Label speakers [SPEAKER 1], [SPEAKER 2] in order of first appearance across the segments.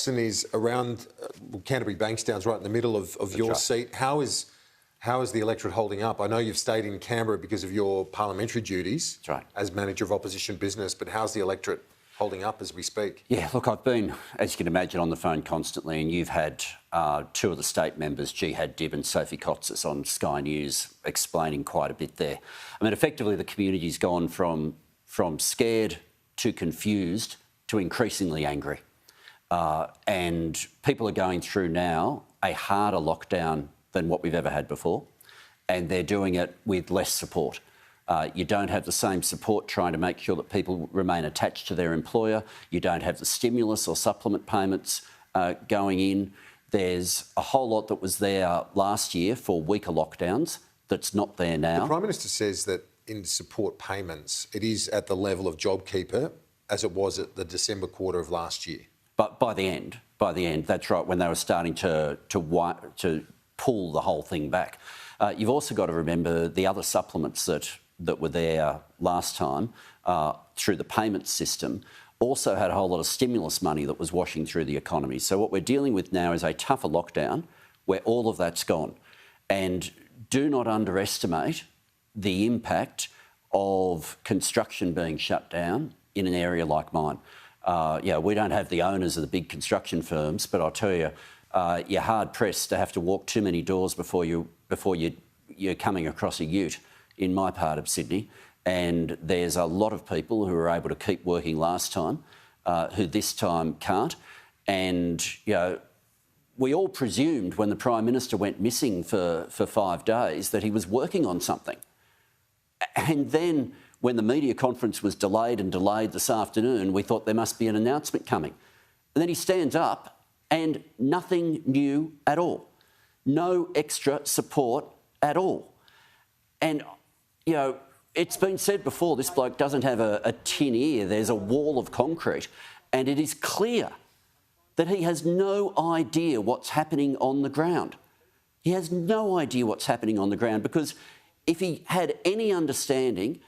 [SPEAKER 1] Gladstone is around Canterbury Bankstown's right in the middle of your seat. How is the electorate holding up? I know you've stayed in Canberra because of your parliamentary duties as manager of opposition business, but how's the electorate holding up as we speak?
[SPEAKER 2] Yeah, look, I've been, as you can imagine, on the phone constantly, and you've had two of the state members, Jihad Dib and Sophie Kotsis, on Sky News explaining quite a bit there. I mean, effectively, the community's gone from scared to confused to increasingly angry. And people are going through now a harder lockdown than what we've ever had before, and they're doing it with less support. You don't have the same support trying to make sure that people remain attached to their employer. You don't have the stimulus or supplement payments going in. There's a whole lot that was there last year for weaker lockdowns that's not there now.
[SPEAKER 1] The Prime Minister says that in support payments, it is at the level of JobKeeper as it was at the December quarter of last year.
[SPEAKER 2] But by the end, that's right, when they were starting to pull the whole thing back. You've also got to remember the other supplements that were there last time through the payment system also had a whole lot of stimulus money that was washing through the economy. So what we're dealing with now is a tougher lockdown where all of that's gone. And do not underestimate the impact of construction being shut down in an area like mine. We don't have the owners of the big construction firms, but I'll tell you, you're hard pressed to have to walk too many doors before you're coming across a ute in my part of Sydney. And there's a lot of people who were able to keep working last time, who this time can't. And, we all presumed when the Prime Minister went missing for 5 days that he was working on something. And then when the media conference was delayed this afternoon, we thought there must be an announcement coming. And then he stands up and nothing new at all. No extra support at all. And, it's been said before, this bloke doesn't have a tin ear. There's a wall of concrete. And it is clear that he has no idea what's happening on the ground. He has no idea what's happening on the ground, because if he had any understanding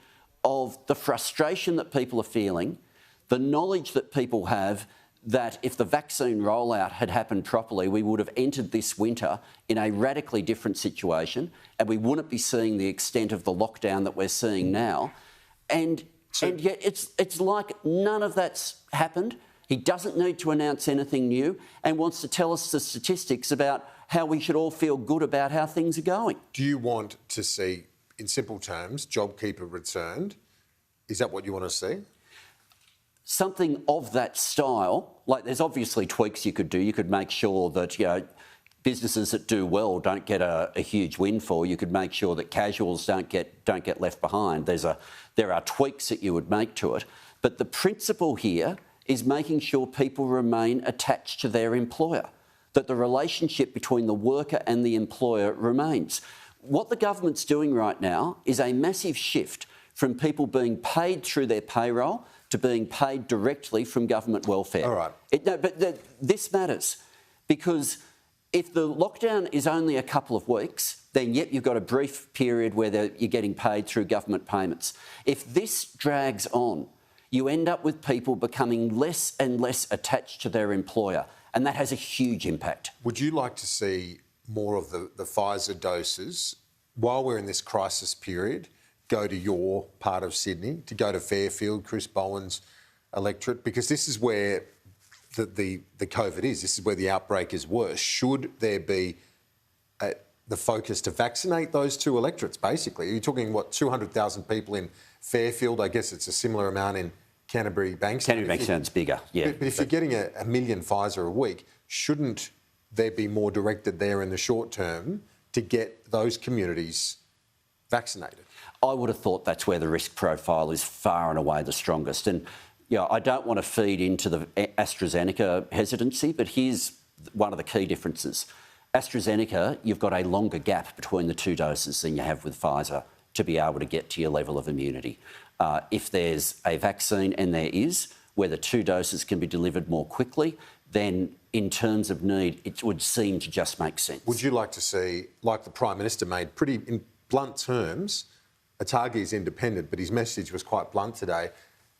[SPEAKER 2] of the frustration that people are feeling, the knowledge that people have that if the vaccine rollout had happened properly, we would have entered this winter in a radically different situation, and we wouldn't be seeing the extent of the lockdown that we're seeing now. And yet it's like none of that's happened. He doesn't need to announce anything new and wants to tell us the statistics about how we should all feel good about how things are going.
[SPEAKER 1] Do you want to see, in simple terms, JobKeeper returned? Is that what you want to see?
[SPEAKER 2] Something of that style. Like, there's obviously tweaks you could do. You could make sure that, businesses that do well don't get a huge windfall. You could make sure that casuals don't get left behind. There are tweaks that you would make to it. But the principle here is making sure people remain attached to their employer, that the relationship between the worker and the employer remains. What the government's doing right now is a massive shift from people being paid through their payroll to being paid directly from government welfare.
[SPEAKER 1] All right.
[SPEAKER 2] This matters, because if the lockdown is only a couple of weeks, then you've got a brief period where you're getting paid through government payments. If this drags on, you end up with people becoming less and less attached to their employer, and that has a huge impact.
[SPEAKER 1] Would you like to see more of the Pfizer doses, while we're in this crisis period, go to your part of Sydney, to go to Fairfield, Chris Bowen's electorate? Because this is where the COVID is. This is where the outbreak is worse. Should there be the focus to vaccinate those two electorates, basically? You're talking, 200,000 people in Fairfield. I guess it's a similar amount in Canterbury Bankstown.
[SPEAKER 2] Canterbury Bankstown's bigger, yeah.
[SPEAKER 1] But if you're getting a million Pfizer a week, shouldn't there be more directed there in the short term to get those communities vaccinated?
[SPEAKER 2] I would have thought that's where the risk profile is far and away the strongest. And, I don't want to feed into the AstraZeneca hesitancy, but here's one of the key differences. AstraZeneca, you've got a longer gap between the two doses than you have with Pfizer to be able to get to your level of immunity. If there's a vaccine, and there is, where the two doses can be delivered more quickly, then in terms of need, it would seem to just make sense.
[SPEAKER 1] Would you like to see, like the Prime Minister made pretty in blunt terms, Atagi is independent, but his message was quite blunt today,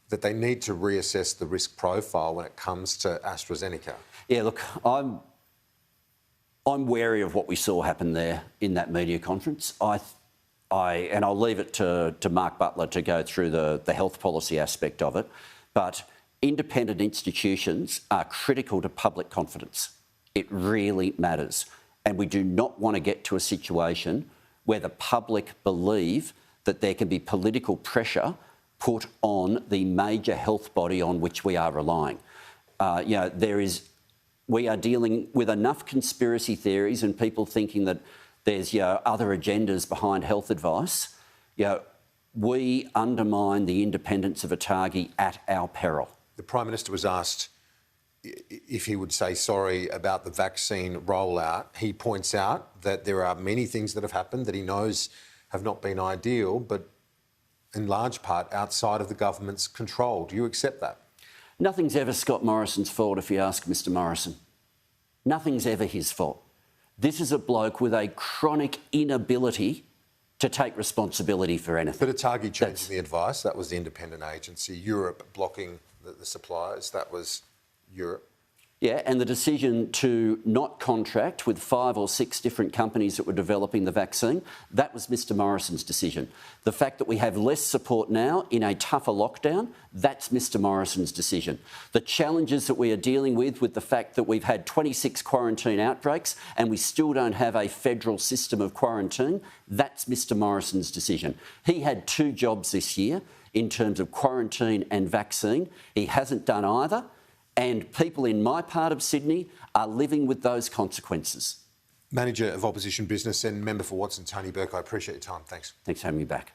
[SPEAKER 1] that they need to reassess the risk profile when it comes to AstraZeneca?
[SPEAKER 2] Yeah, look, I'm wary of what we saw happen there in that media conference. And I'll leave it to Mark Butler to go through the health policy aspect of it, but independent institutions are critical to public confidence. It really matters. And we do not want to get to a situation where the public believe that there can be political pressure put on the major health body on which we are relying. We are dealing with enough conspiracy theories and people thinking that there's other agendas behind health advice. We undermine the independence of ATAGI at our peril.
[SPEAKER 1] The Prime Minister was asked if he would say sorry about the vaccine rollout. He points out that there are many things that have happened that he knows have not been ideal, but in large part outside of the government's control. Do you accept that?
[SPEAKER 2] Nothing's ever Scott Morrison's fault if you ask Mr Morrison. Nothing's ever his fault. This is a bloke with a chronic inability to take responsibility for anything.
[SPEAKER 1] But ATAGI changing the advice, that was the independent agency. Europe blocking the suppliers, that was Europe.
[SPEAKER 2] Yeah, and the decision to not contract with 5 or 6 different companies that were developing the vaccine, that was Mr Morrison's decision. The fact that we have less support now in a tougher lockdown, that's Mr Morrison's decision. The challenges that we are dealing with the fact that we've had 26 quarantine outbreaks and we still don't have a federal system of quarantine, that's Mr Morrison's decision. He had 2 jobs this year in terms of quarantine and vaccine. He hasn't done either. And people in my part of Sydney are living with those consequences.
[SPEAKER 1] Manager of Opposition Business and Member for Watson, Tony Burke, I appreciate your time. Thanks.
[SPEAKER 2] Thanks for having me back.